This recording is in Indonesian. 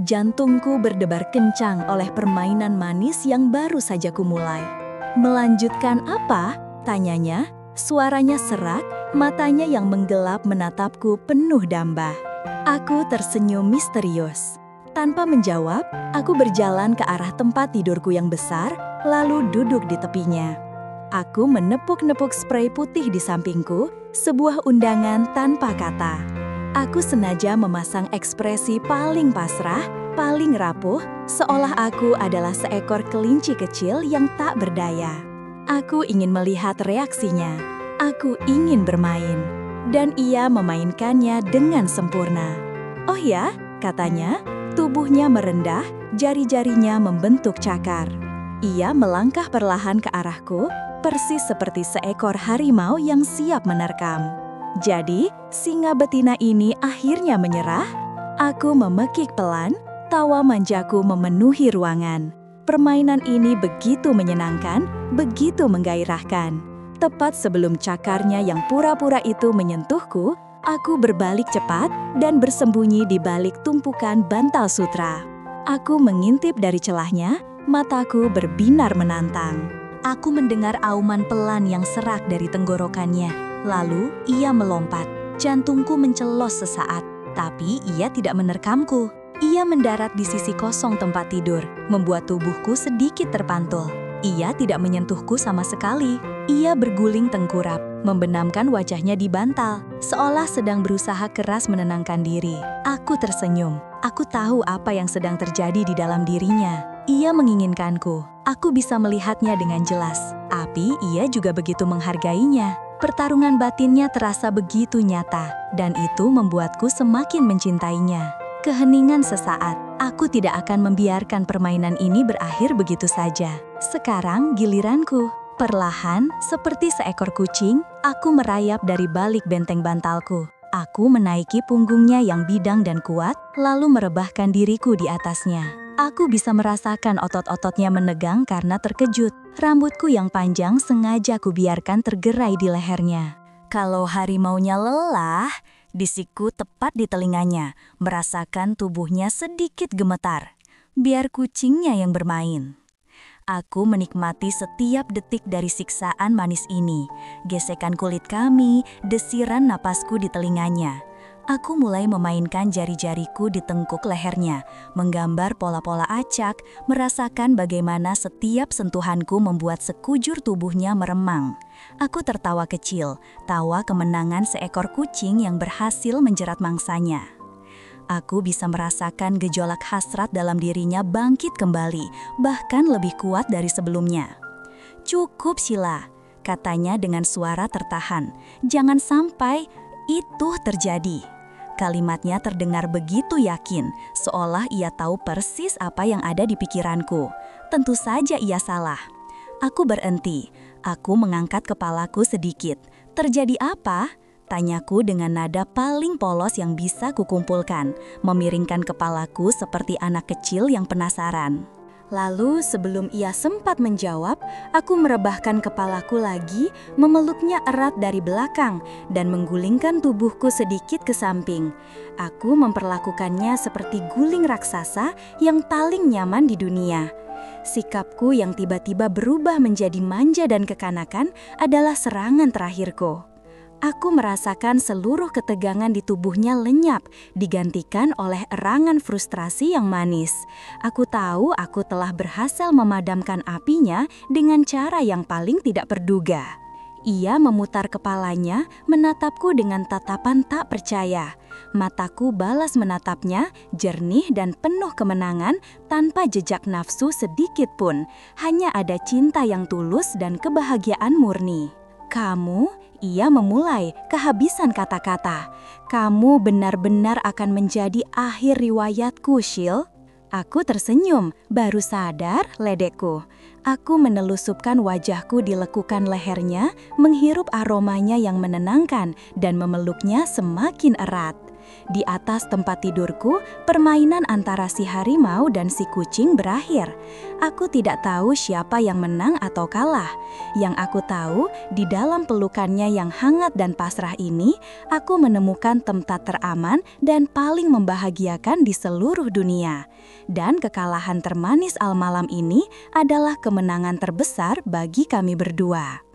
Jantungku berdebar kencang oleh permainan manis yang baru saja kumulai. "Melanjutkan apa?" tanyanya. Suaranya serak, matanya yang menggelap menatapku penuh damba. Aku tersenyum misterius. Tanpa menjawab, aku berjalan ke arah tempat tidurku yang besar, lalu duduk di tepinya. Aku menepuk-nepuk spray putih di sampingku, sebuah undangan tanpa kata. Aku sengaja memasang ekspresi paling pasrah, paling rapuh, seolah aku adalah seekor kelinci kecil yang tak berdaya. Aku ingin melihat reaksinya. Aku ingin bermain. Dan ia memainkannya dengan sempurna. "Oh ya?" katanya. Tubuhnya merendah, jari-jarinya membentuk cakar. Ia melangkah perlahan ke arahku, persis seperti seekor harimau yang siap menerkam. Jadi, singa betina ini akhirnya menyerah. Aku memekik pelan, tawa manjaku memenuhi ruangan. Permainan ini begitu menyenangkan, begitu menggairahkan. Tepat sebelum cakarnya yang pura-pura itu menyentuhku, aku berbalik cepat dan bersembunyi di balik tumpukan bantal sutra. Aku mengintip dari celahnya, mataku berbinar menantang. Aku mendengar auman pelan yang serak dari tenggorokannya. Lalu, ia melompat. Jantungku mencelos sesaat, tapi ia tidak menerkamku. Ia mendarat di sisi kosong tempat tidur, membuat tubuhku sedikit terpantul. Ia tidak menyentuhku sama sekali. Ia berguling tengkurap, membenamkan wajahnya di bantal, seolah sedang berusaha keras menenangkan diri. Aku tersenyum. Aku tahu apa yang sedang terjadi di dalam dirinya. Ia menginginkanku. Aku bisa melihatnya dengan jelas. Tapi ia juga begitu menghargainya. Pertarungan batinnya terasa begitu nyata, dan itu membuatku semakin mencintainya. Keheningan sesaat, aku tidak akan membiarkan permainan ini berakhir begitu saja. Sekarang giliranku. Perlahan, seperti seekor kucing, aku merayap dari balik benteng bantalku. Aku menaiki punggungnya yang bidang dan kuat, lalu merebahkan diriku di atasnya. Aku bisa merasakan otot-ototnya menegang karena terkejut. Rambutku yang panjang sengaja kubiarkan tergerai di lehernya. Kalau harimaunya lelah, bisikku tepat di telinganya, merasakan tubuhnya sedikit gemetar. Biar kucingnya yang bermain. Aku menikmati setiap detik dari siksaan manis ini, gesekan kulit kami, desiran napasku di telinganya. Aku mulai memainkan jari-jariku di tengkuk lehernya, menggambar pola-pola acak, merasakan bagaimana setiap sentuhanku membuat sekujur tubuhnya meremang. Aku tertawa kecil, tawa kemenangan seekor kucing yang berhasil menjerat mangsanya. Aku bisa merasakan gejolak hasrat dalam dirinya bangkit kembali, bahkan lebih kuat dari sebelumnya. "Cukup, Sheila," katanya dengan suara tertahan. "Jangan sampai itu terjadi." Kalimatnya terdengar begitu yakin, seolah ia tahu persis apa yang ada di pikiranku. Tentu saja ia salah. Aku berhenti. Aku mengangkat kepalaku sedikit. "Terjadi apa?" tanyaku dengan nada paling polos yang bisa kukumpulkan, memiringkan kepalaku seperti anak kecil yang penasaran. Lalu sebelum ia sempat menjawab, aku merebahkan kepalaku lagi, memeluknya erat dari belakang, dan menggulingkan tubuhku sedikit ke samping. Aku memperlakukannya seperti guling raksasa yang paling nyaman di dunia. Sikapku yang tiba-tiba berubah menjadi manja dan kekanakan adalah serangan terakhirku. Aku merasakan seluruh ketegangan di tubuhnya lenyap, digantikan oleh erangan frustrasi yang manis. Aku tahu aku telah berhasil memadamkan apinya dengan cara yang paling tidak terduga. Ia memutar kepalanya, menatapku dengan tatapan tak percaya. Mataku balas menatapnya, jernih dan penuh kemenangan, tanpa jejak nafsu sedikit pun. Hanya ada cinta yang tulus dan kebahagiaan murni. "Kamu?" Ia memulai, kehabisan kata-kata. "Kamu benar-benar akan menjadi akhir riwayatku, Shil." Aku tersenyum, baru sadar ledekku. Aku menelusupkan wajahku di lekukan lehernya, menghirup aromanya yang menenangkan dan memeluknya semakin erat. Di atas tempat tidurku, permainan antara si harimau dan si kucing berakhir. Aku tidak tahu siapa yang menang atau kalah. Yang aku tahu, di dalam pelukannya yang hangat dan pasrah ini, aku menemukan tempat teraman dan paling membahagiakan di seluruh dunia. Dan kekalahan termanis al-malam ini adalah kemenangan terbesar bagi kami berdua.